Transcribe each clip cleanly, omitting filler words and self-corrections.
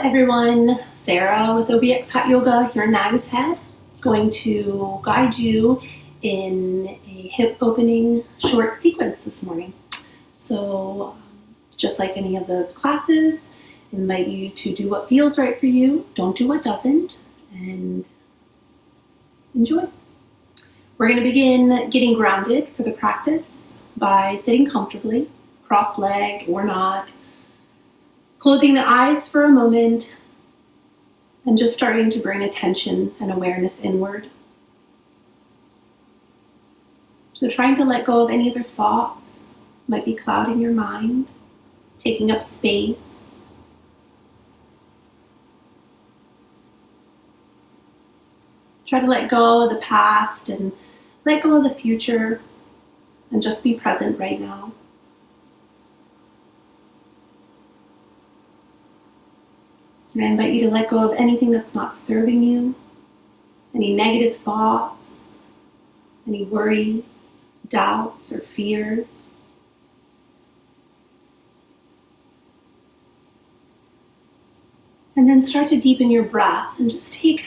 everyone, Sarah with OBX Hot Yoga here in Nagas Head, going to guide you in a hip opening short sequence this morning. So just like any of the classes, invite you to do what feels right for you, don't do what doesn't, and enjoy. We're going to begin getting grounded for the practice by sitting comfortably, cross-legged or not, closing the eyes for a moment, and just starting to bring attention and awareness inward. So trying to let go of any other thoughts might be clouding your mind, taking up space. Try to let go of the past and let go of the future and just be present right now. And I invite you to let go of anything that's not serving you, any negative thoughts, any worries, doubts, or fears. And then start to deepen your breath and just take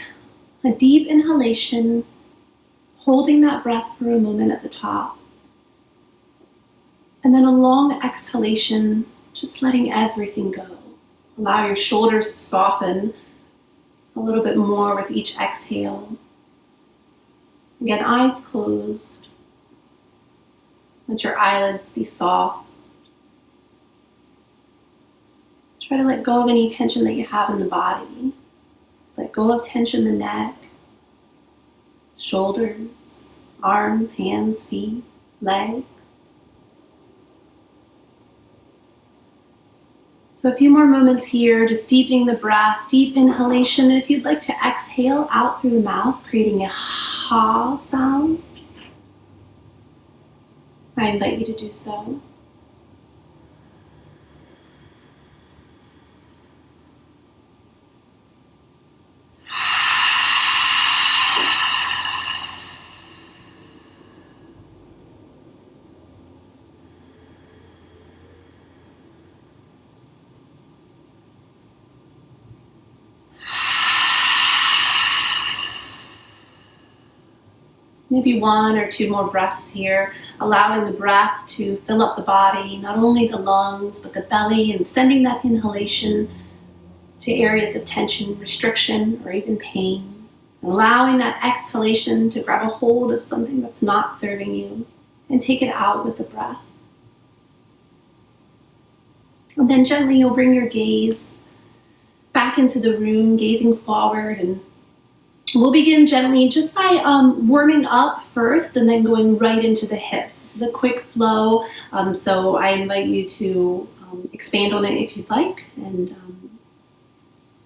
a deep inhalation, holding that breath for a moment at the top. And then a long exhalation, just letting everything go. Allow your shoulders to soften a little bit more with each exhale. Again, eyes closed. Let your eyelids be soft. Try to let go of any tension that you have in the body. Just let go of tension in the neck, shoulders, arms, hands, feet, legs. So a few more moments here, just deepening the breath, deep inhalation. And if you'd like to exhale out through the mouth, creating a ha sound, I invite you to do so. Maybe one or two more breaths here, allowing the breath to fill up the body, not only the lungs, but the belly, and sending that inhalation to areas of tension, restriction, or even pain. Allowing that exhalation to grab a hold of something that's not serving you and take it out with the breath. And then gently you'll bring your gaze back into the room, gazing forward, and we'll begin gently just by warming up first and then going right into the hips. This is a quick flow, so I invite you to expand on it if you'd like, and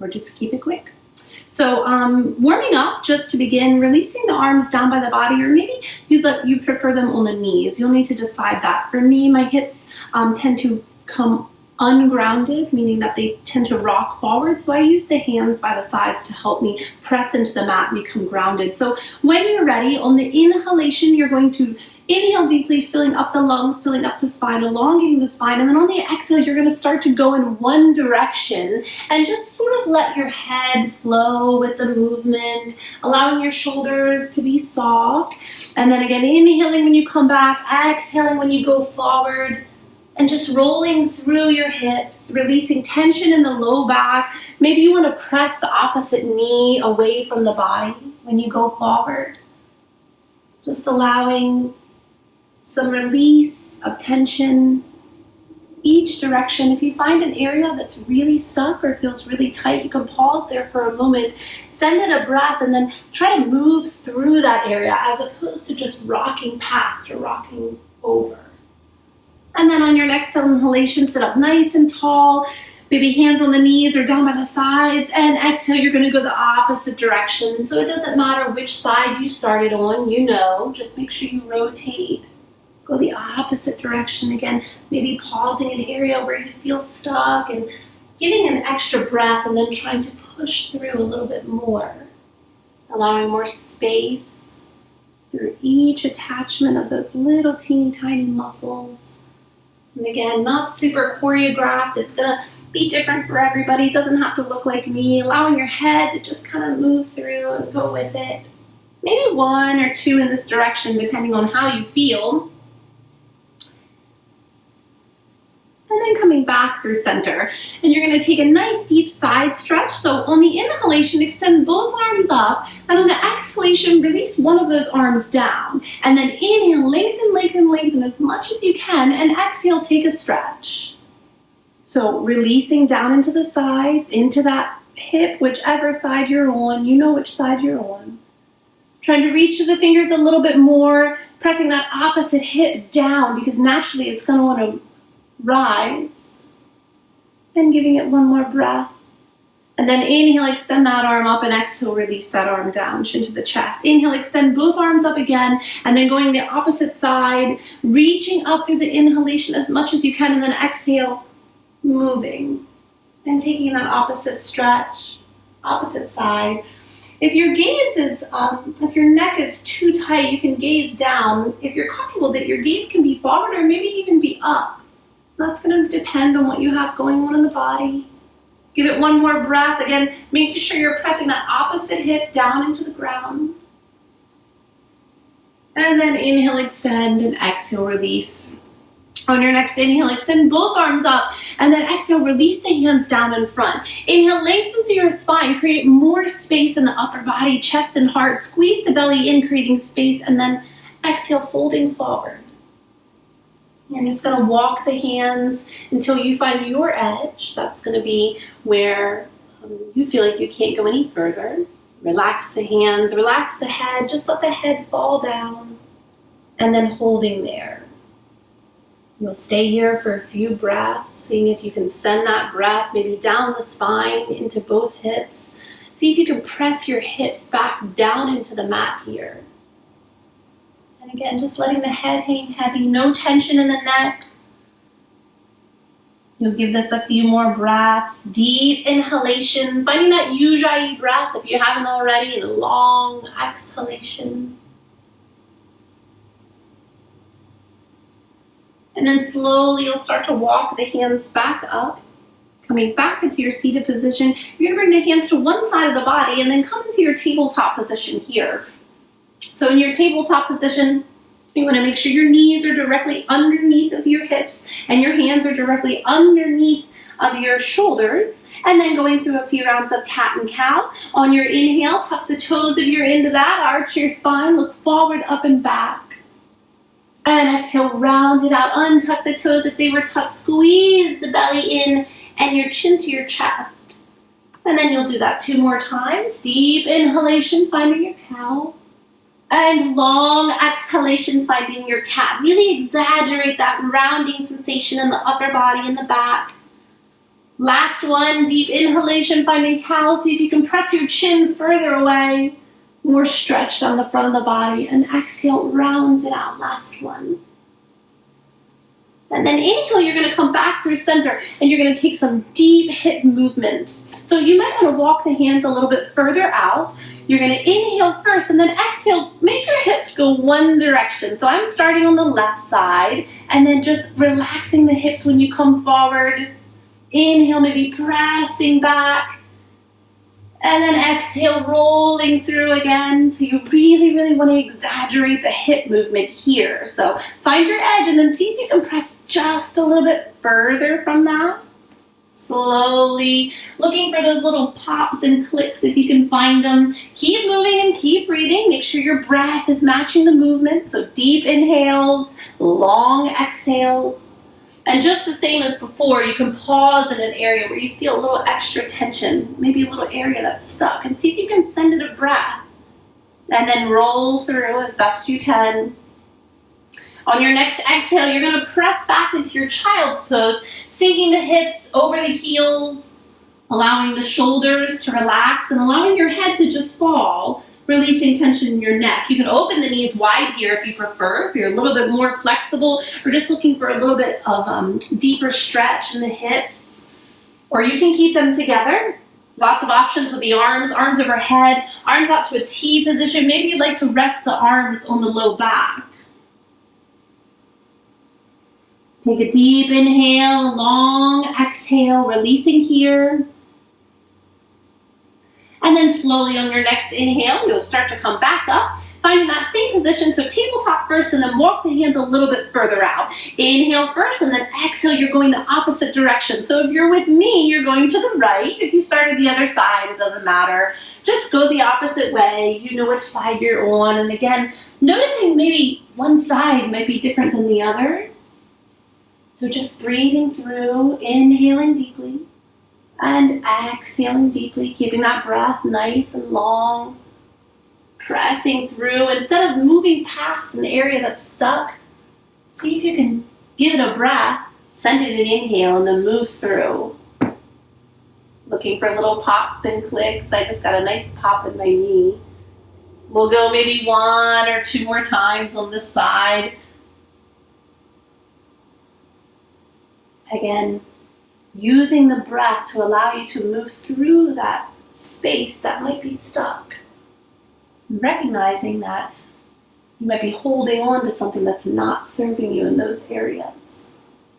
or just keep it quick. So warming up, just to begin, releasing the arms down by the body, or maybe you prefer them on the knees. You'll need to decide that. For me, my hips tend to come ungrounded, meaning that they tend to rock forward. So I use the hands by the sides to help me press into the mat and become grounded. So when you're ready, on the inhalation, you're going to inhale deeply, filling up the lungs, filling up the spine, elongating the spine. And then on the exhale, you're going to start to go in one direction and just sort of let your head flow with the movement, allowing your shoulders to be soft. And then again, inhaling when you come back, exhaling when you go forward. And just rolling through your hips, releasing tension in the low back. Maybe you want to press the opposite knee away from the body when you go forward. Just allowing some release of tension each direction. If you find an area that's really stuck or feels really tight, you can pause there for a moment, send it a breath, and then try to move through that area as opposed to just rocking past or rocking over. And then on your next inhalation, sit up nice and tall, maybe hands on the knees or down by the sides, and exhale, you're going to go the opposite direction. So it doesn't matter which side you started on, just make sure you rotate. Go the opposite direction again, maybe pausing an area where you feel stuck and giving an extra breath and then trying to push through a little bit more, allowing more space through each attachment of those little teeny tiny muscles. And again, not super choreographed. It's going to be different for everybody. It doesn't have to look like me. Allowing your head to just kind of move through and go with it. Maybe 1 or 2 in this direction, depending on how you feel. And then coming back through center. And you're going to take a nice deep side stretch. So on the inhalation, extend both arms up. And on the exhalation, release one of those arms down. And then inhale, lengthen, lengthen, lengthen as much as you can. And exhale, take a stretch. So releasing down into the sides, into that hip, whichever side you're on. You know which side you're on. Trying to reach to the fingers a little bit more. Pressing that opposite hip down because naturally it's going to want to rise, and giving it one more breath. And then inhale, extend that arm up, and exhale, release that arm down, chin to the chest. Inhale, extend both arms up again, and then going the opposite side, reaching up through the inhalation as much as you can, and then exhale, moving, and taking that opposite stretch, opposite side. If your gaze is, if your neck is too tight, you can gaze down. If you're comfortable that your gaze can be forward or maybe even be up, that's going to depend on what you have going on in the body. Give it one more breath. Again, making sure you're pressing that opposite hip down into the ground. And then inhale, extend, and exhale, release. On your next inhale, extend both arms up, and then exhale, release the hands down in front. Inhale, lengthen through your spine, create more space in the upper body, chest and heart. Squeeze the belly in, creating space, and then exhale, folding forward. You're just going to walk the hands until you find your edge. That's going to be where you feel like you can't go any further. Relax the hands, relax the head, just let the head fall down, and then holding there. You'll stay here for a few breaths, seeing if you can send that breath maybe down the spine into both hips. See if you can press your hips back down into the mat here. And again, just letting the head hang heavy, no tension in the neck. You'll give this a few more breaths. Deep inhalation, finding that Ujjayi breath if you haven't already, and a long exhalation. And then slowly you'll start to walk the hands back up, coming back into your seated position. You're going to bring the hands to one side of the body and then come into your tabletop position here. So in your tabletop position, you want to make sure your knees are directly underneath of your hips and your hands are directly underneath of your shoulders. And then going through a few rounds of cat and cow. On your inhale, tuck the toes if you're into that. Arch your spine, look forward, up and back. And exhale, round it out. Untuck the toes if they were tucked. Squeeze the belly in and your chin to your chest. And then you'll do that 2 more times. Deep inhalation, finding your cow. And long exhalation, finding your cat. Really exaggerate that rounding sensation in the upper body and the back. Last one, deep inhalation, finding cow. See if you can press your chin further away. More stretched on the front of the body. And exhale, rounds it out. Last one. And then inhale, you're going to come back through center and you're going to take some deep hip movements. So you might want to walk the hands a little bit further out. You're going to inhale first and then exhale. Make your hips go one direction. So I'm starting on the left side and then just relaxing the hips when you come forward. Inhale, maybe pressing back. And then exhale, rolling through again. So you really, really want to exaggerate the hip movement here. So find your edge and then see if you can press just a little bit further from that. Slowly looking for those little pops and clicks if you can find them. Keep moving and keep breathing. Make sure your breath is matching the movement. So deep inhales, long exhales. And just the same as before, you can pause in an area where you feel a little extra tension, maybe a little area that's stuck, and see if you can send it a breath. And then roll through as best you can. On your next exhale, you're going to press back into your child's pose, sinking the hips over the heels, allowing the shoulders to relax, and allowing your head to just fall, releasing tension in your neck. You can open the knees wide here if you prefer, if you're a little bit more flexible, or just looking for a little bit of deeper stretch in the hips. Or you can keep them together. Lots of options with the arms overhead, arms out to a T position. Maybe you'd like to rest the arms on the low back. Take a deep inhale, long exhale, releasing here. And then slowly on your next inhale, you'll start to come back up, finding that same position. So tabletop first, and then walk the hands a little bit further out. Inhale first, and then exhale, you're going the opposite direction. So if you're with me, you're going to the right. If you started the other side, it doesn't matter. Just go the opposite way. You know which side you're on. And again, noticing maybe one side might be different than the other. So just breathing through, inhaling deeply. And exhaling deeply, keeping that breath nice and long. Pressing through. Instead of moving past an area that's stuck, see if you can give it a breath, send it an inhale, and then move through. Looking for little pops and clicks. I just got a nice pop in my knee. We'll go maybe 1 or 2 more times on this side. Again, using the breath to allow you to move through that space that might be stuck. Recognizing that you might be holding on to something that's not serving you in those areas.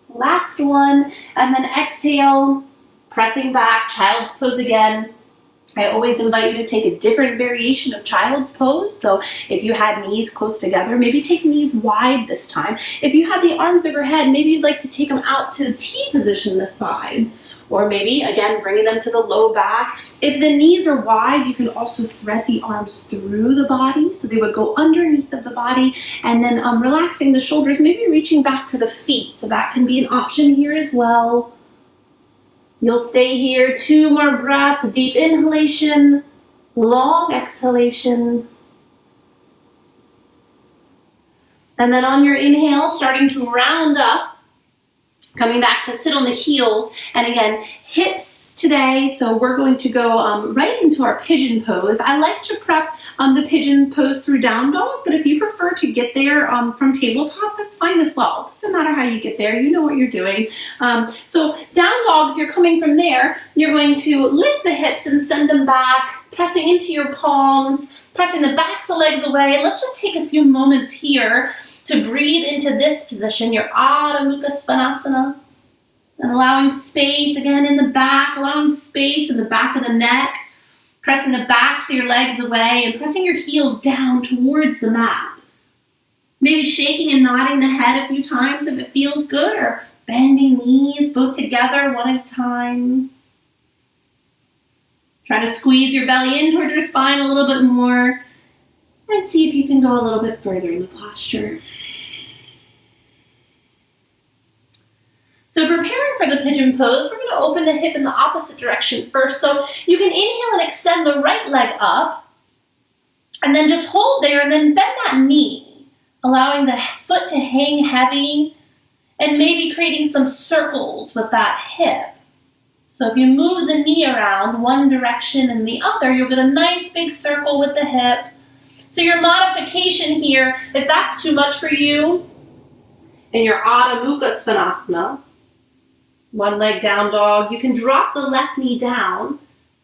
Last one, and then exhale, pressing back, child's pose again. I always invite you to take a different variation of child's pose. So if you had knees close together, maybe take knees wide this time. If you have the arms overhead, maybe you'd like to take them out to T position this side. Or maybe, again, bringing them to the low back. If the knees are wide, you can also thread the arms through the body. So they would go underneath of the body. And then relaxing the shoulders, maybe reaching back for the feet. So that can be an option here as well. You'll stay here, 2 more breaths, deep inhalation, long exhalation. And then on your inhale, starting to round up, coming back to sit on the heels. And again, hips today, so we're going to go right into our pigeon pose. I like to prep the pigeon pose through down dog, but if you prefer to get there from tabletop, that's fine as well. It doesn't matter how you get there, you know what you're doing. So down dog, if you're coming from there, you're going to lift the hips and send them back, pressing into your palms, pressing the backs of the legs away. And let's just take a few moments here to breathe into this position, your Adho Mukha Svanasana. And allowing space again in the back, allowing space in the back of the neck, pressing the backs of your legs away and pressing your heels down towards the mat. Maybe shaking and nodding the head a few times if it feels good, or bending knees both together one at a time. Try to squeeze your belly in towards your spine a little bit more and see if you can go a little bit further in the posture. So preparing for the pigeon pose, we're going to open the hip in the opposite direction first. So you can inhale and extend the right leg up, and then just hold there and then bend that knee, allowing the foot to hang heavy and maybe creating some circles with that hip. So if you move the knee around one direction and the other, you'll get a nice big circle with the hip. So your modification here, if that's too much for you, in your Adho Mukha Svanasana, one leg down dog, you can drop the left knee down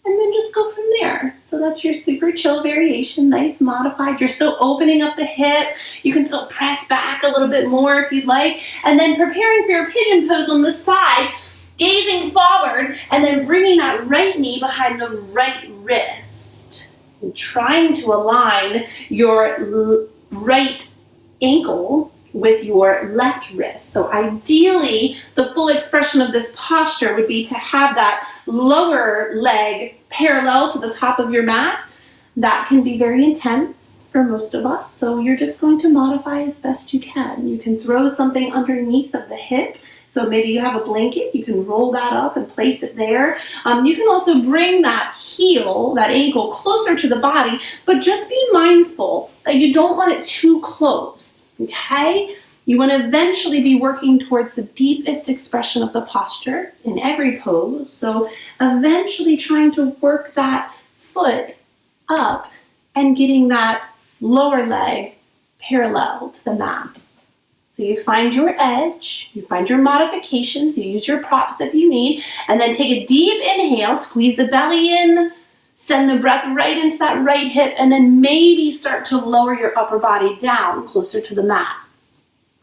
and then just go from there. So that's your super chill variation, nice modified. You're still opening up the hip. You can still press back a little bit more if you'd like. And then preparing for your pigeon pose on this side, gazing forward and then bringing that right knee behind the right wrist. And trying to align your right ankle with your left wrist. So ideally, the full expression of this posture would be to have that lower leg parallel to the top of your mat. That can be very intense for most of us, so you're just going to modify as best you can. You can throw something underneath of the hip. So maybe you have a blanket, you can roll that up and place it there. You can also bring that heel, that ankle, closer to the body, but just be mindful that you don't want it too close. Okay? You want to eventually be working towards the deepest expression of the posture in every pose. So eventually trying to work that foot up and getting that lower leg parallel to the mat. So you find your edge, you find your modifications, you use your props if you need, and then take a deep inhale, squeeze the belly in, send the breath right into that right hip, and then maybe start to lower your upper body down closer to the mat.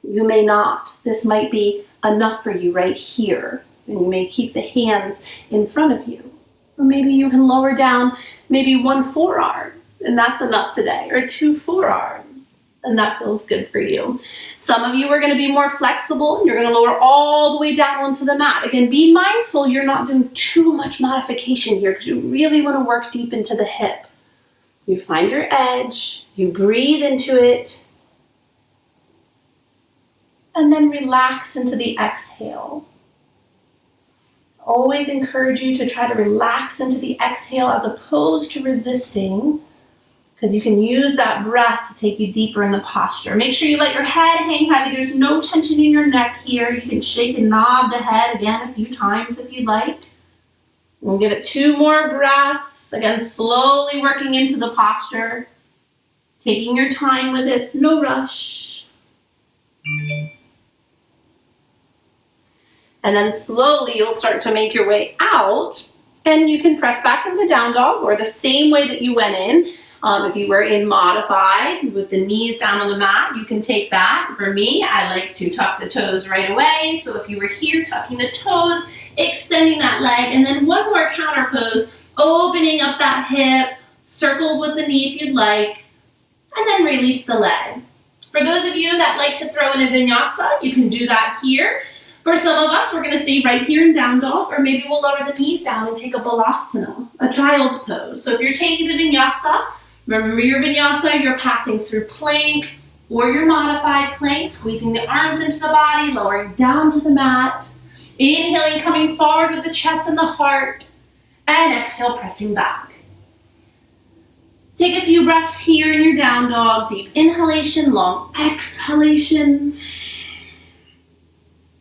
You may not. This might be enough for you right here. And you may keep the hands in front of you. Or maybe you can lower down maybe one forearm, and that's enough today, or two forearms, and that feels good for you. Some of you are going to be more flexible, and you're going to lower all the way down onto the mat. Again, be mindful you're not doing too much modification here because you really want to work deep into the hip. You find your edge, you breathe into it, and then relax into the exhale. Always encourage you to try to relax into the exhale as opposed to resisting, because you can use that breath to take you deeper in the posture. Make sure you let your head hang heavy. There's no tension in your neck here. You can shake and nod the head again a few times if you'd like. We'll give it 2 more breaths. Again, slowly working into the posture. Taking your time with it, no rush. And then slowly you'll start to make your way out, and you can press back into down dog or the same way that you went in. If you were in modified with the knees down on the mat, you can take that. For me, I like to tuck the toes right away. So if you were here, tucking the toes, extending that leg, and then one more counter pose, opening up that hip, circles with the knee if you'd like, and then release the leg. For those of you that like to throw in a vinyasa, you can do that here. For some of us, we're going to stay right here in down dog, or maybe we'll lower the knees down and take a balasana, a child's pose. So if you're taking the vinyasa, remember your vinyasa, you're passing through plank or your modified plank, squeezing the arms into the body, lowering down to the mat, inhaling, coming forward with the chest and the heart, and exhale, pressing back. Take a few breaths here in your down dog, deep inhalation, long exhalation.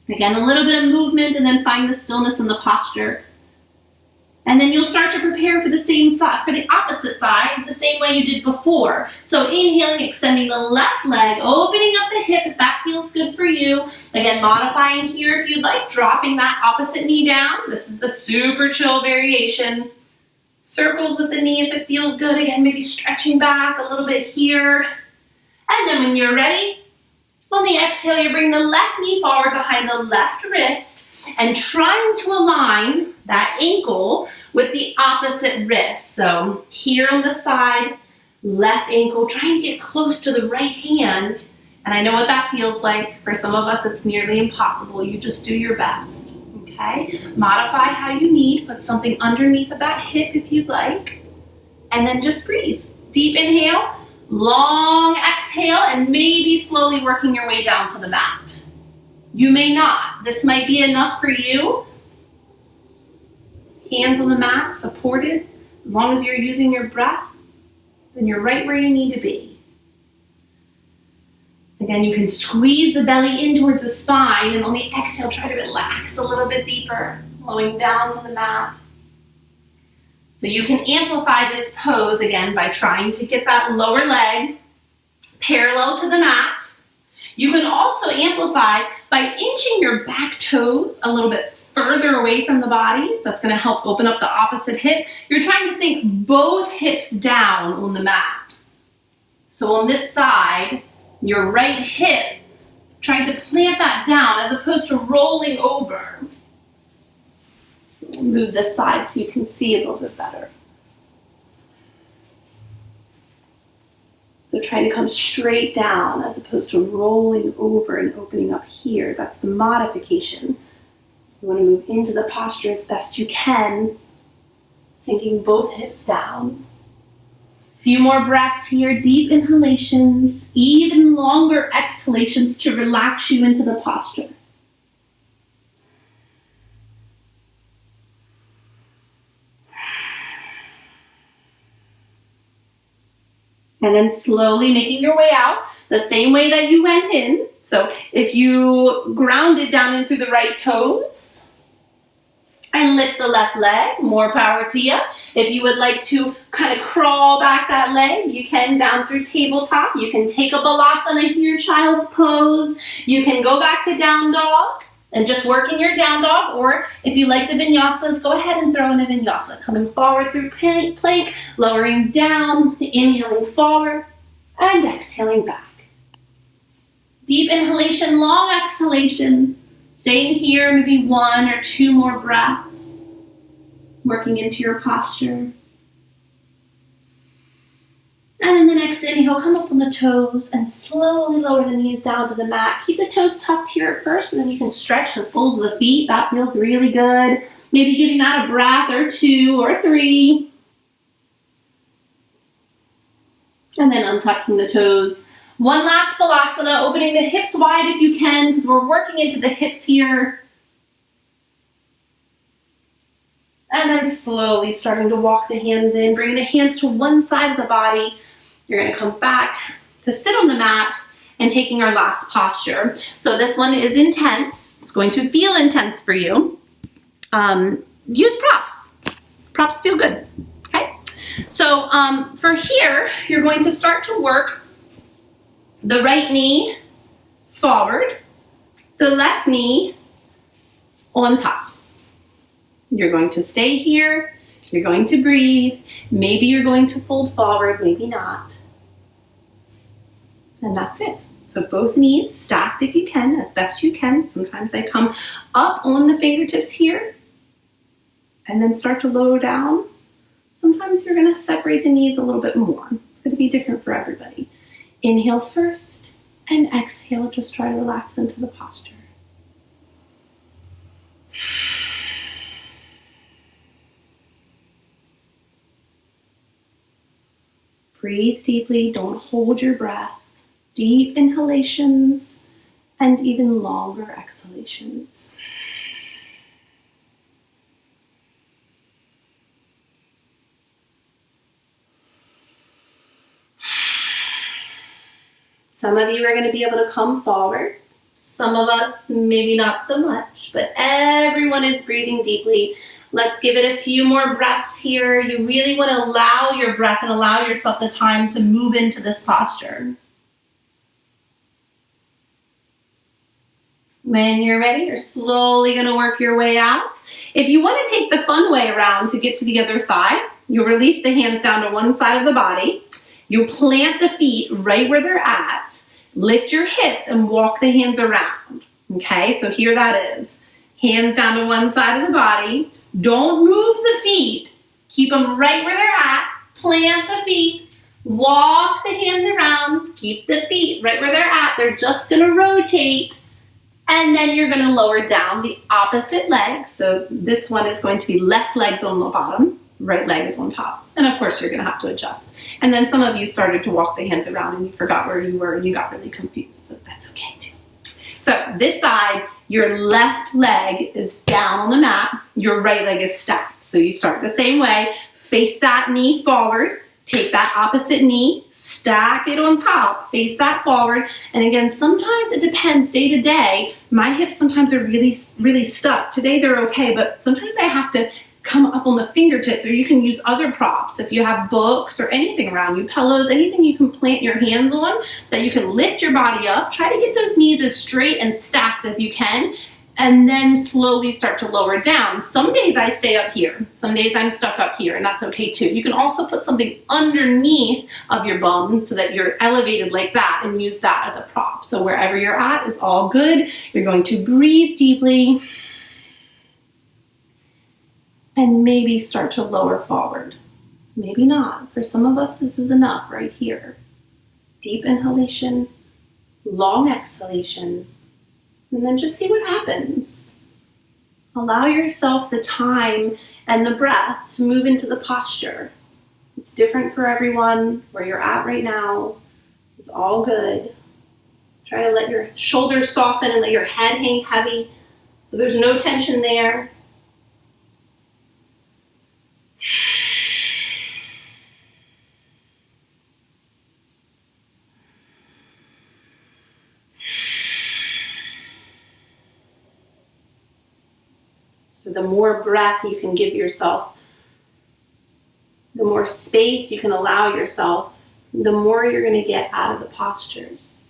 Again, a little bit of movement, and then find the stillness in the posture. And then you'll start to prepare for the same side, for the opposite side, the same way you did before. So inhaling, extending the left leg, opening up the hip if that feels good for you. Again, modifying here if you'd like, dropping that opposite knee down. This is the super chill variation. Circles with the knee if it feels good. Again, maybe stretching back a little bit here. And then when you're ready, on the exhale, you bring the left knee forward behind the left wrist and trying to align that ankle with the opposite wrist. So here on the side, left ankle, trying to get close to the right hand. And I know what that feels like. For some of us, it's nearly impossible. You just do your best, okay? Modify how you need. Put something underneath of that hip if you'd like. And then just breathe. Deep inhale. Long exhale, and maybe slowly working your way down to the mat. You may not. This might be enough for you. Hands on the mat, supported. As long as you're using your breath, then you're right where you need to be. Again, you can squeeze the belly in towards the spine, and on the exhale, try to relax a little bit deeper, flowing down to the mat. So you can amplify this pose again by trying to get that lower leg parallel to the mat. You can also amplify by inching your back toes a little bit further away from the body. That's going to help open up the opposite hip. You're trying to sink both hips down on the mat. So on this side, your right hip, trying to plant that down as opposed to rolling over. Move this side so you can see it a little bit better. So trying to come straight down as opposed to rolling over and opening up here. That's the modification. You want to move into the posture as best you can, sinking both hips down. A few more breaths here, deep inhalations, even longer exhalations to relax you into the posture. And then slowly making your way out the same way that you went in. So if you grounded down in through the right toes and lift the left leg, more power to you. If you would like to kind of crawl back that leg, you can down through tabletop. You can take a balasana here, child's pose. You can go back to down dog and just work in your down dog, or if you like the vinyasas, go ahead and throw in a vinyasa. Coming forward through plank, lowering down, inhaling forward, and exhaling back. Deep inhalation, long exhalation, Staying here, maybe 1 or 2 more breaths, working into your posture. And then the next inhale, come up on the toes and slowly lower the knees down to the mat. Keep the toes tucked here at first, and then you can stretch the soles of the feet. That feels really good. Maybe giving that a breath or 2 or 3. And then untucking the toes. One last Balasana, opening the hips wide if you can, because we're working into the hips here. And then slowly starting to walk the hands in, bringing the hands to one side of the body. You're going to come back to sit on the mat and taking our last posture. So this one is intense. It's going to feel intense for you. Use props. Props feel good. Okay. So for here, you're going to start to work the right knee forward, the left knee on top. You're going to stay here. You're going to breathe. Maybe you're going to fold forward, maybe not. And that's it. So both knees stacked if you can, as best you can. Sometimes I come up on the fingertips here and then start to lower down. Sometimes you're going to separate the knees a little bit more. It's going to be different for everybody. Inhale first and exhale. Just try to relax into the posture. Breathe deeply. Don't hold your breath. Deep inhalations and even longer exhalations. Some of you are going to be able to come forward. Some of us, maybe not so much, but everyone is breathing deeply. Let's give it a few more breaths here. You really want to allow your breath and allow yourself the time to move into this posture. When you're ready, you're slowly going to work your way out. If you want to take the fun way around to get to the other side, you'll release the hands down to one side of the body. You'll plant the feet right where they're at. Lift your hips and walk the hands around. Okay, so here that is. Hands down to one side of the body. Don't move the feet. Keep them right where they're at. Plant the feet. Walk the hands around. Keep the feet right where they're at. They're just going to rotate. And then you're going to lower down the opposite leg. So this one is going to be left leg's on the bottom, right leg is on top. And of course, you're going to have to adjust. And then some of you started to walk the hands around and you forgot where you were and you got really confused. So that's okay too. So this side, your left leg is down on the mat. Your right leg is stacked. So you start the same way. Face that knee forward. Take that opposite knee, stack it on top, face that forward. And again, sometimes it depends day to day. My hips sometimes are really, really stuck. Today they're okay, but sometimes I have to come up on the fingertips, or you can use other props. If you have books or anything around you, pillows, anything you can plant your hands on that you can lift your body up. Try to get those knees as straight and stacked as you can. And then slowly start to lower down. Some days I stay up here. Some days I'm stuck up here, and that's okay too. You can also put something underneath of your bum so that you're elevated like that and use that as a prop. So wherever you're at is all good. You're going to breathe deeply and maybe start to lower forward. Maybe not. For some of us, this is enough right here. Deep inhalation, long exhalation. And then just see what happens. Allow yourself the time and the breath to move into the posture. It's different for everyone. Where you're at right now is all good. Try to let your shoulders soften and let your head hang heavy so there's no tension there. So the more breath you can give yourself, the more space you can allow yourself, the more you're going to get out of the postures.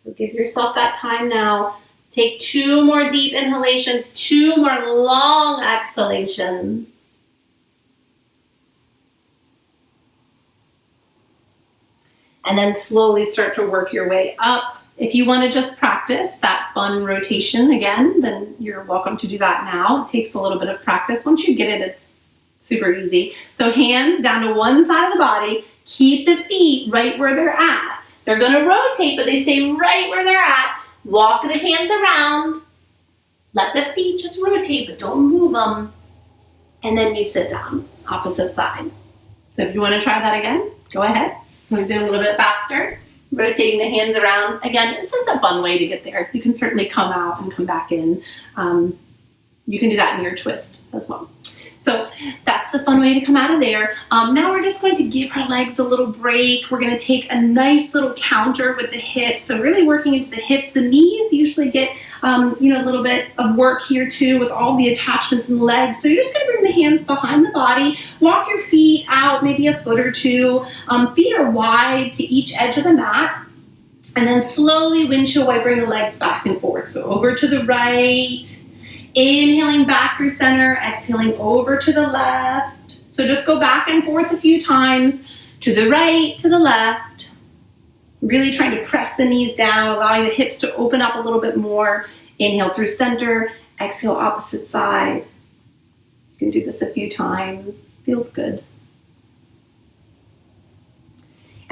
So give yourself that time now. Take 2 more deep inhalations, 2 more long exhalations. And then slowly start to work your way up If you want to just practice that fun rotation again, then you're welcome to do that now. It takes a little bit of practice. Once you get it, it's super easy. So hands down to one side of the body. Keep the feet right where they're at. They're going to rotate, but they stay right where they're at. Walk the hands around. Let the feet just rotate, but don't move them. And then you sit down, opposite side. So if you want to try that again, go ahead. We'll do it a little bit faster. Rotating the hands around. Again, it's just a fun way to get there. You can certainly come out and come back in. You can do that in your twist as well. So that's the fun way to come out of there. Now we're just going to give our legs a little break. We're going to take a nice little counter with the hips. So really working into the hips. The knees usually get a little bit of work here too with all the attachments in the legs. So you're just going to bring the hands behind the body. Walk your feet out maybe a foot or two. Feet are wide to each edge of the mat. And then slowly windshield wipering the legs back and forth. So over to the right. Inhaling back through center, exhaling over to the left. So just go back and forth a few times, to the right, to the left. Really trying to press the knees down, allowing the hips to open up a little bit more. Inhale through center, exhale opposite side. You can do this a few times, feels good.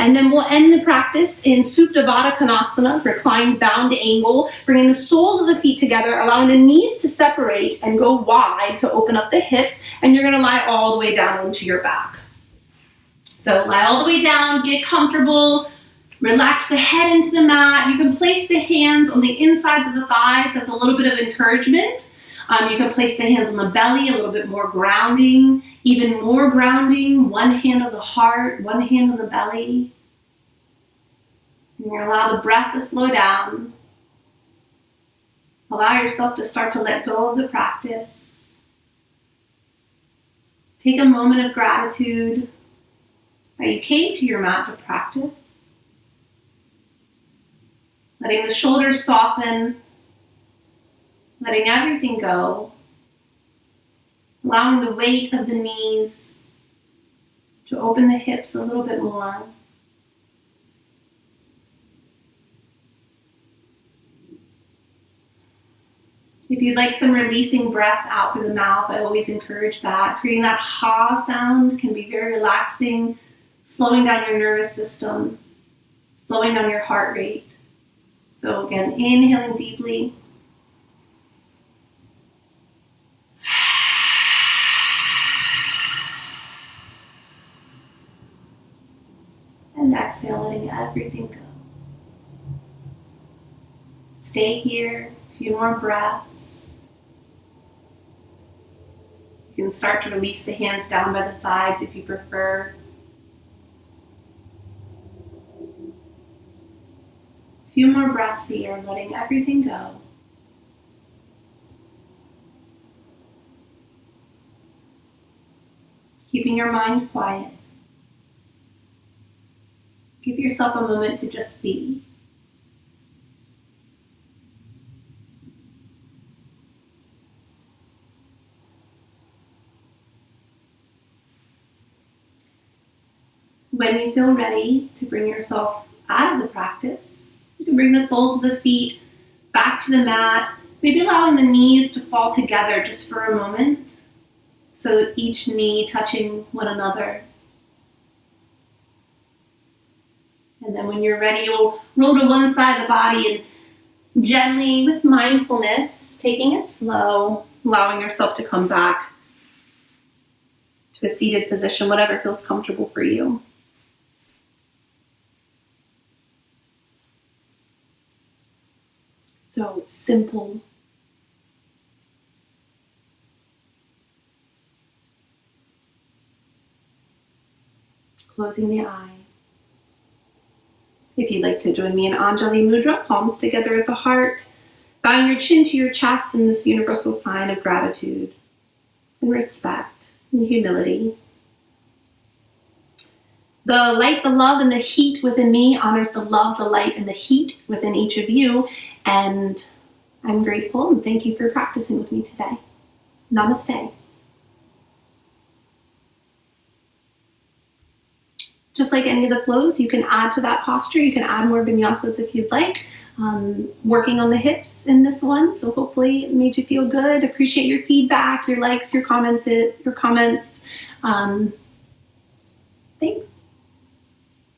And then we'll end the practice in Supta Baddha Konasana, reclined bound angle, bringing the soles of the feet together, allowing the knees to separate and go wide to open up the hips, and you're gonna lie all the way down into your back. So lie all the way down, get comfortable, relax the head into the mat. You can place the hands on the insides of the thighs as a little bit of encouragement. You can place the hands on the belly, a little bit more grounding, even more grounding. One hand on the heart, one hand on the belly. And you're going to allow the breath to slow down. Allow yourself to start to let go of the practice. Take a moment of gratitude that you came to your mat to practice. Letting the shoulders soften. Letting everything go, allowing the weight of the knees to open the hips a little bit more. If you'd like some releasing breaths out through the mouth, I always encourage that. Creating that ha sound can be very relaxing, slowing down your nervous system, slowing down your heart rate. So again, inhaling deeply. And exhale, letting everything go. Stay here, a few more breaths. You can start to release the hands down by the sides if you prefer. A few more breaths here, letting everything go. Keeping your mind quiet. Give yourself a moment to just be. When you feel ready to bring yourself out of the practice, you can bring the soles of the feet back to the mat, maybe allowing the knees to fall together just for a moment, so that each knee touching one another. And then when you're ready, you'll roll to one side of the body and gently, with mindfulness, taking it slow, allowing yourself to come back to a seated position, whatever feels comfortable for you. So simple. Closing the eyes. If you'd like to join me in Anjali Mudra, palms together at the heart, bowing your chin to your chest in this universal sign of gratitude and respect and humility. The light, the love, and the heat within me honors the love, the light, and the heat within each of you. And I'm grateful and thank you for practicing with me today. Namaste. Just like any of the flows, you can add to that posture. You can add more vinyasas if you'd like. working on the hips in this one. So hopefully it made you feel good. Appreciate your feedback, your likes, your comments.